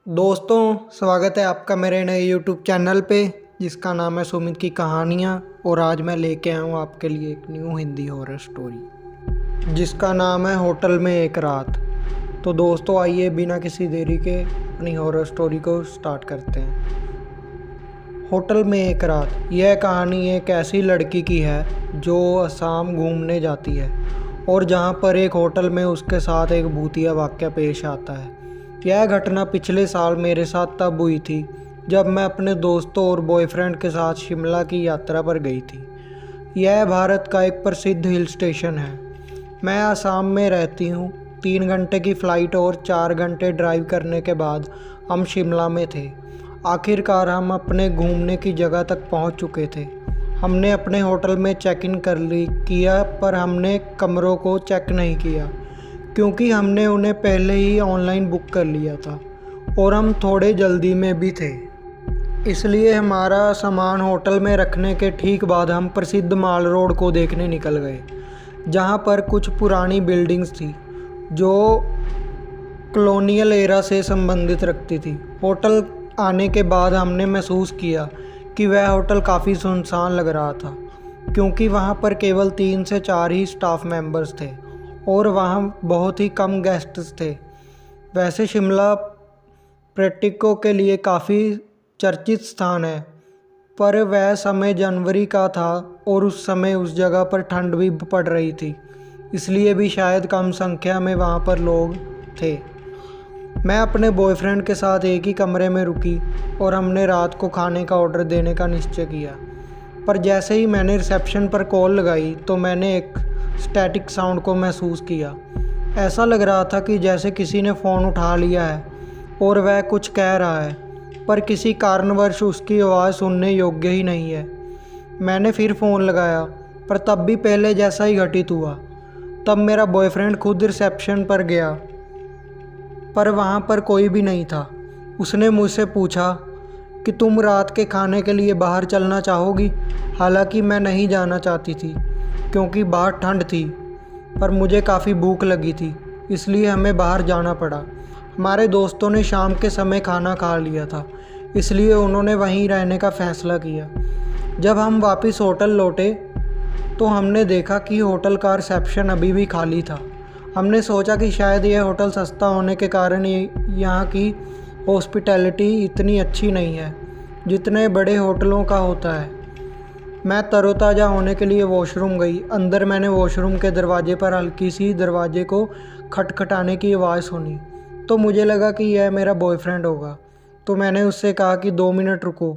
दोस्तों, स्वागत है आपका मेरे नए यूट्यूब चैनल पे जिसका नाम है सुमित की कहानियाँ। और आज मैं लेके आया हूँ आपके लिए एक न्यू हिंदी हॉरर स्टोरी जिसका नाम है होटल में एक रात। तो दोस्तों, आइए बिना किसी देरी के अपनी हॉरर स्टोरी को स्टार्ट करते हैं। होटल में एक रात। यह कहानी एक ऐसी लड़की की है जो असम घूमने जाती है और जहाँ पर एक होटल में उसके साथ एक भूतिया वाक़या पेश आता है। यह घटना पिछले साल मेरे साथ तब हुई थी जब मैं अपने दोस्तों और बॉयफ्रेंड के साथ शिमला की यात्रा पर गई थी। यह भारत का एक प्रसिद्ध हिल स्टेशन है। मैं असम में रहती हूँ। 3 घंटे की फ़्लाइट और 4 घंटे ड्राइव करने के बाद हम शिमला में थे। आखिरकार हम अपने घूमने की जगह तक पहुँच चुके थे। हमने अपने होटल में चेक इन किया, पर हमने कमरों को चेक नहीं किया क्योंकि हमने उन्हें पहले ही ऑनलाइन बुक कर लिया था और हम थोड़े जल्दी में भी थे। इसलिए हमारा सामान होटल में रखने के ठीक बाद हम प्रसिद्ध माल रोड को देखने निकल गए, जहाँ पर कुछ पुरानी बिल्डिंग्स थी जो कॉलोनियल एरा से संबंधित रखती थी। होटल आने के बाद हमने महसूस किया कि वह होटल काफ़ी सुनसान लग रहा था क्योंकि वहाँ पर केवल 3 से 4 ही स्टाफ मेंबर्स थे और वहाँ बहुत ही कम गेस्ट्स थे। वैसे शिमला पर्यटकों के लिए काफ़ी चर्चित स्थान है, पर वह समय जनवरी का था और उस समय उस जगह पर ठंड भी पड़ रही थी, इसलिए भी शायद कम संख्या में वहाँ पर लोग थे। मैं अपने बॉयफ्रेंड के साथ एक ही कमरे में रुकी और हमने रात को खाने का ऑर्डर देने का निश्चय किया। पर जैसे ही मैंने रिसेप्शन पर कॉल लगाई तो मैंने एक स्टैटिक साउंड को महसूस किया। ऐसा लग रहा था कि जैसे किसी ने फ़ोन उठा लिया है और वह कुछ कह रहा है, पर किसी कारणवश उसकी आवाज़ सुनने योग्य ही नहीं है। मैंने फिर फ़ोन लगाया, पर तब भी पहले जैसा ही घटित हुआ। तब मेरा बॉयफ्रेंड खुद रिसेप्शन पर गया, पर वहाँ पर कोई भी नहीं था। उसने मुझसे पूछा कि तुम रात के खाने के लिए बाहर चलना चाहोगी। हालांकि मैं नहीं जाना चाहती थी क्योंकि बाहर ठंड थी, पर मुझे काफ़ी भूख लगी थी, इसलिए हमें बाहर जाना पड़ा। हमारे दोस्तों ने शाम के समय खाना खा लिया था, इसलिए उन्होंने वहीं रहने का फ़ैसला किया। जब हम वापस होटल लौटे तो हमने देखा कि होटल का रिसेप्शन अभी भी खाली था। हमने सोचा कि शायद यह होटल सस्ता होने के कारण यहाँ की हॉस्पिटैलिटी इतनी अच्छी नहीं है जितने बड़े होटलों का होता है। मैं तरोताज़ा होने के लिए वॉशरूम गई। अंदर मैंने वॉशरूम के दरवाजे पर हल्की सी दरवाजे को खटखटाने की आवाज़ सुनी, तो मुझे लगा कि यह मेरा बॉयफ्रेंड होगा। तो मैंने उससे कहा कि 2 मिनट रुको,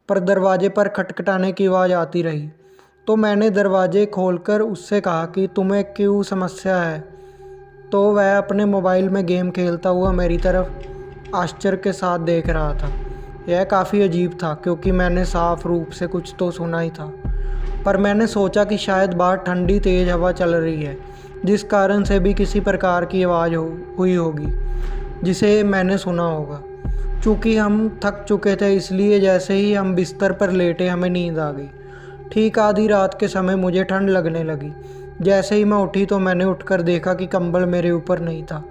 पर दरवाजे पर खटखटाने की आवाज़ आती रही। तो मैंने दरवाजे खोलकर उससे कहा कि तुम्हें क्यों समस्या है। तो वह अपने मोबाइल में गेम खेलता हुआ मेरी तरफ आश्चर्य के साथ देख रहा था। यह काफ़ी अजीब था क्योंकि मैंने साफ रूप से कुछ तो सुना ही था, पर मैंने सोचा कि शायद बाहर ठंडी तेज़ हवा चल रही है जिस कारण से भी किसी प्रकार की आवाज़ हुई होगी जिसे मैंने सुना होगा। चूँकि हम थक चुके थे, इसलिए जैसे ही हम बिस्तर पर लेटे हमें नींद आ गई। ठीक आधी रात के समय मुझे ठंड लगने लगी। जैसे ही मैं उठी तो मैंने उठकर देखा कि कंबल मेरे ऊपर नहीं था।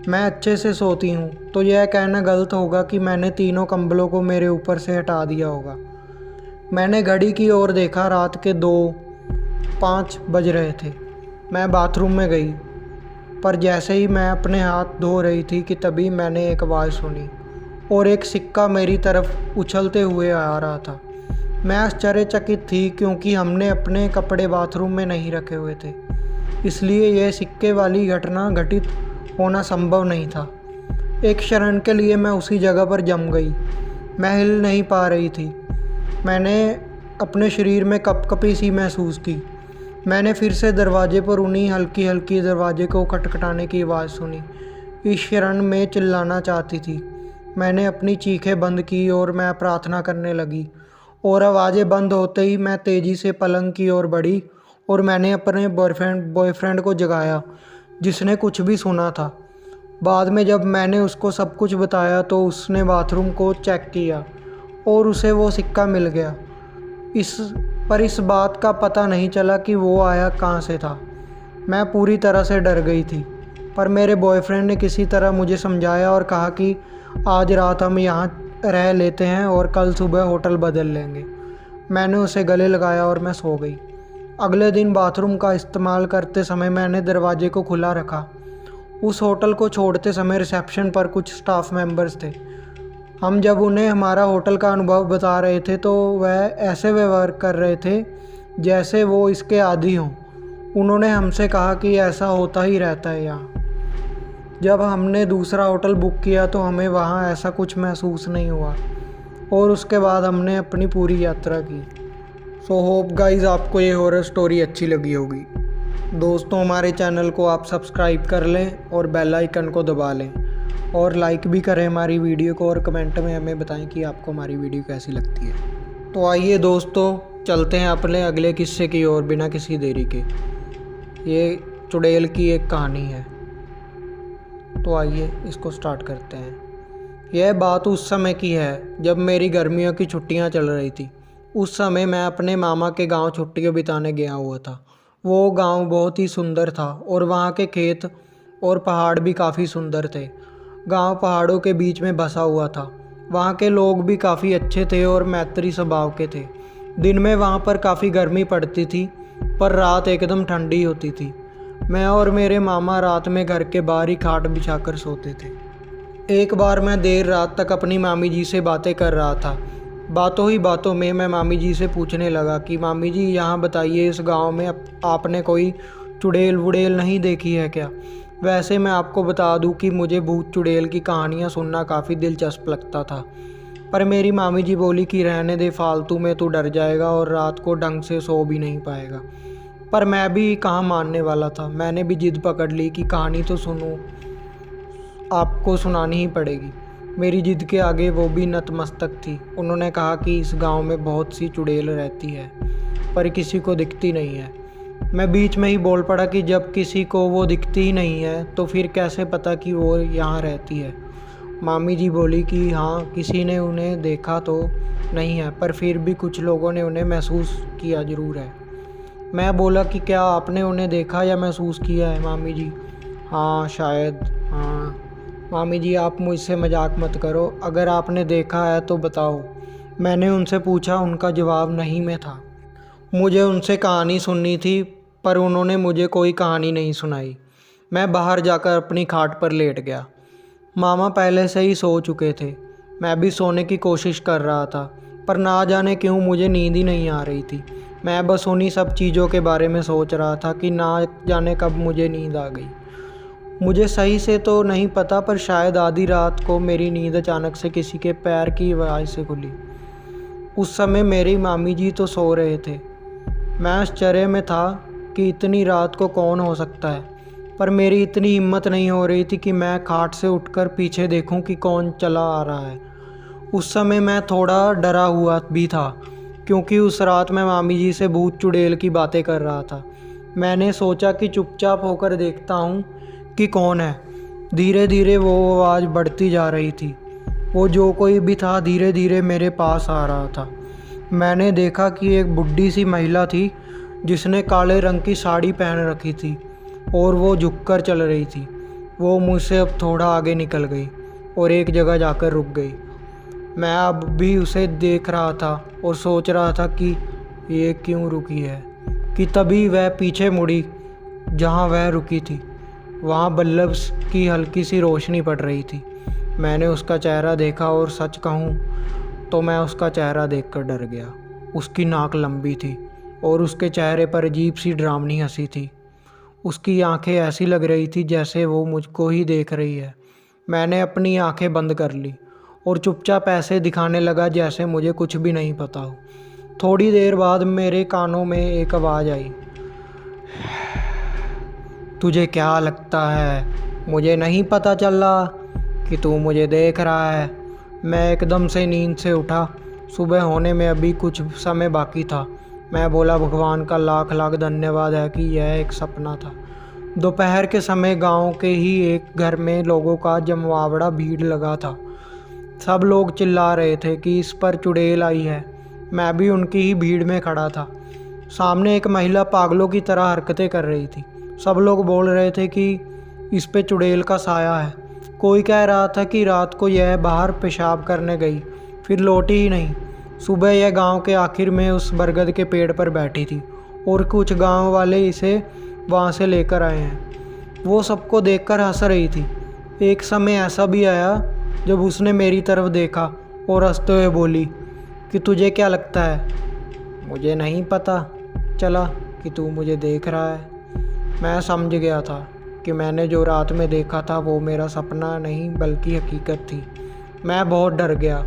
मैं अच्छे से सोती हूँ, तो यह कहना गलत होगा कि मैंने तीनों कंबलों को मेरे ऊपर से हटा दिया होगा। मैंने घड़ी की ओर देखा। रात के 2:05 बज रहे थे। मैं बाथरूम में गई, पर जैसे ही मैं अपने हाथ धो रही थी कि तभी मैंने एक आवाज़ सुनी और एक सिक्का मेरी तरफ उछलते हुए आ रहा था। मैं आश्चर्यचकित थी क्योंकि हमने अपने कपड़े बाथरूम में नहीं रखे हुए थे, इसलिए यह सिक्के वाली घटना घटित होना संभव नहीं था। एक क्षण के लिए मैं उसी जगह पर जम गई। मैं हिल नहीं पा रही थी। मैंने अपने शरीर में कपकपी सी महसूस की। मैंने फिर से दरवाजे पर उन्हीं हल्की हल्की दरवाजे को खटखटाने की आवाज़ सुनी। इस क्षण में चिल्लाना चाहती थी। मैंने अपनी चीखें बंद की और मैं प्रार्थना करने लगी, और आवाज़ें बंद होते ही मैं तेज़ी से पलंग की ओर बढ़ी और मैंने अपने बॉयफ्रेंड को जगाया जिसने कुछ भी सुना था। बाद में जब मैंने उसको सब कुछ बताया तो उसने बाथरूम को चेक किया और उसे वो सिक्का मिल गया। इस बात का पता नहीं चला कि वो आया कहाँ से था। मैं पूरी तरह से डर गई थी, पर मेरे बॉयफ्रेंड ने किसी तरह मुझे समझाया और कहा कि आज रात हम यहाँ रह लेते हैं और कल सुबह होटल बदल लेंगे। मैंने उसे गले लगाया और मैं सो गई। अगले दिन बाथरूम का इस्तेमाल करते समय मैंने दरवाजे को खुला रखा। उस होटल को छोड़ते समय रिसेप्शन पर कुछ स्टाफ मेंबर्स थे। हम जब उन्हें हमारा होटल का अनुभव बता रहे थे तो वह ऐसे व्यवहार कर रहे थे जैसे वो इसके आदी हों। उन्होंने हमसे कहा कि ऐसा होता ही रहता है यहाँ। जब हमने दूसरा होटल बुक किया तो हमें वहाँ ऐसा कुछ महसूस नहीं हुआ और उसके बाद हमने अपनी पूरी यात्रा की। सो होप गाइज़ आपको ये हॉरर स्टोरी अच्छी लगी होगी। दोस्तों, हमारे चैनल को आप सब्सक्राइब कर लें और बेल आइकन को दबा लें और लाइक भी करें हमारी वीडियो को और कमेंट में हमें बताएं कि आपको हमारी वीडियो कैसी लगती है। तो आइए दोस्तों, चलते हैं अपने अगले किस्से की ओर बिना किसी देरी के। ये चुड़ैल की एक कहानी है, तो आइए इसको स्टार्ट करते हैं। यह बात उस समय की है जब मेरी गर्मियों की छुट्टियां चल रही थी। उस समय मैं अपने मामा के गांव छुट्टियां बिताने गया हुआ था। वो गांव बहुत ही सुंदर था और वहाँ के खेत और पहाड़ भी काफ़ी सुंदर थे। गांव पहाड़ों के बीच में बसा हुआ था। वहाँ के लोग भी काफ़ी अच्छे थे और मैत्री स्वभाव के थे। दिन में वहाँ पर काफ़ी गर्मी पड़ती थी पर रात एकदम ठंडी होती थी। मैं और मेरे मामा रात में घर के बाहर ही खाट बिछाकर सोते थे। एक बार मैं देर रात तक अपनी मामी जी से बातें कर रहा था। बातों ही बातों में मैं मामी जी से पूछने लगा कि मामी जी, यहाँ बताइए, इस गांव में आपने कोई चुड़ैल वुड़ैल नहीं देखी है क्या? वैसे मैं आपको बता दूं कि मुझे भूत चुड़ैल की कहानियाँ सुनना काफ़ी दिलचस्प लगता था, पर मेरी मामी जी बोली कि रहने दे, फालतू में तू डर जाएगा और रात को ढंग से सो भी नहीं पाएगा। पर मैं भी कहाँ मानने वाला था। मैंने भी जिद पकड़ ली कि कहानी तो सुनूं, आपको सुनानी ही पड़ेगी। मेरी जिद के आगे वो भी नतमस्तक थी। उन्होंने कहा कि इस गांव में बहुत सी चुड़ैल रहती है पर किसी को दिखती नहीं है। मैं बीच में ही बोल पड़ा कि जब किसी को वो दिखती ही नहीं है तो फिर कैसे पता कि वो यहाँ रहती है? मामी जी बोली कि हाँ, किसी ने उन्हें देखा तो नहीं है पर फिर भी कुछ लोगों ने उन्हें महसूस किया ज़रूर है। मैं बोला कि क्या आपने उन्हें देखा या महसूस किया है मामी जी? हाँ, शायद हाँ। मामी जी, आप मुझसे मजाक मत करो, अगर आपने देखा है तो बताओ। मैंने उनसे पूछा। उनका जवाब नहीं में था। मुझे उनसे कहानी सुननी थी पर उन्होंने मुझे कोई कहानी नहीं सुनाई। मैं बाहर जाकर अपनी खाट पर लेट गया। मामा पहले से ही सो चुके थे। मैं भी सोने की कोशिश कर रहा था पर ना जाने क्यों मुझे नींद ही नहीं आ रही थी। मैं बस उन्हीं सब चीज़ों के बारे में सोच रहा था कि ना जाने कब मुझे नींद आ गई। मुझे सही से तो नहीं पता पर शायद आधी रात को मेरी नींद अचानक से किसी के पैर की आवाज़ से खुली। उस समय मेरी मामी जी तो सो रहे थे। मैं आश्चर्य में था कि इतनी रात को कौन हो सकता है, पर मेरी इतनी हिम्मत नहीं हो रही थी कि मैं खाट से उठकर पीछे देखूं कि कौन चला आ रहा है। उस समय मैं थोड़ा डरा हुआ भी था क्योंकि उस रात मैं मामी जी से भूत चुड़ैल की बातें कर रहा था। मैंने सोचा कि चुपचाप होकर देखता हूँ कि कौन है। धीरे धीरे वो आवाज़ बढ़ती जा रही थी। वो जो कोई भी था धीरे धीरे मेरे पास आ रहा था। मैंने देखा कि एक बुढ़ी सी महिला थी जिसने काले रंग की साड़ी पहन रखी थी और वो झुककर चल रही थी। वो मुझसे अब थोड़ा आगे निकल गई और एक जगह जाकर रुक गई। मैं अब भी उसे देख रहा था और सोच रहा था कि ये क्यों रुकी है, कि तभी वह पीछे मुड़ी। जहाँ वह रुकी थी वहाँ बल्ब की हल्की सी रोशनी पड़ रही थी। मैंने उसका चेहरा देखा और सच कहूँ तो मैं उसका चेहरा देखकर डर गया। उसकी नाक लंबी थी और उसके चेहरे पर अजीब सी डरावनी हंसी थी। उसकी आंखें ऐसी लग रही थी जैसे वो मुझको ही देख रही है। मैंने अपनी आंखें बंद कर ली और चुपचाप ऐसे दिखाने लगा जैसे मुझे कुछ भी नहीं पता हो। थोड़ी देर बाद मेरे कानों में एक आवाज़ आई, तुझे क्या लगता है मुझे नहीं पता चल रहा कि तू मुझे देख रहा है? मैं एकदम से नींद से उठा। सुबह होने में अभी कुछ समय बाकी था। मैं बोला, भगवान का लाख लाख धन्यवाद है कि यह एक सपना था। दोपहर के समय गांव के ही एक घर में लोगों का जमवावड़ा भीड़ लगा था। सब लोग चिल्ला रहे थे कि इस पर चुड़ैल आई है। मैं भी उनकी ही भीड़ में खड़ा था। सामने एक महिला पागलों की तरह हरकतें कर रही थी। सब लोग बोल रहे थे कि इस पे चुड़ैल का साया है। कोई कह रहा था कि रात को यह बाहर पेशाब करने गई, फिर लौटी ही नहीं। सुबह यह गांव के आखिर में उस बरगद के पेड़ पर बैठी थी और कुछ गांव वाले इसे वहां से लेकर आए हैं। वो सबको देखकर हंस रही थी। एक समय ऐसा भी आया जब उसने मेरी तरफ देखा और हंसते हुए बोली कि तुझे क्या लगता है? मुझे नहीं पता चला कि तू मुझे देख रहा है। मैं समझ गया था कि मैंने जो रात में देखा था वो मेरा सपना नहीं बल्कि हकीकत थी। मैं बहुत डर गया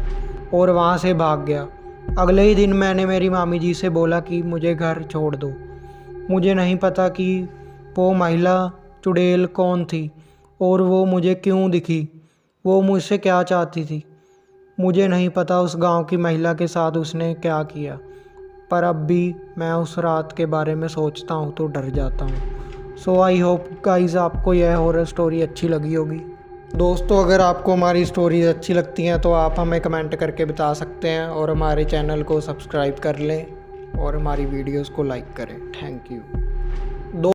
और वहाँ से भाग गया। अगले ही दिन मैंने मेरी मामी जी से बोला कि मुझे घर छोड़ दो। मुझे नहीं पता कि वो महिला चुड़ैल कौन थी और वो मुझे क्यों दिखी, वो मुझसे क्या चाहती थी। मुझे नहीं पता उस गांव की महिला के साथ उसने क्या किया, पर अब भी मैं उस रात के बारे में सोचता हूँ तो डर जाता हूँ। सो आई होप गाइस आपको यह हॉरर स्टोरी अच्छी लगी होगी। दोस्तों, अगर आपको हमारी स्टोरीज अच्छी लगती हैं तो आप हमें कमेंट करके बता सकते हैं और हमारे चैनल को सब्सक्राइब कर लें और हमारी वीडियोस को लाइक करें। Thank you.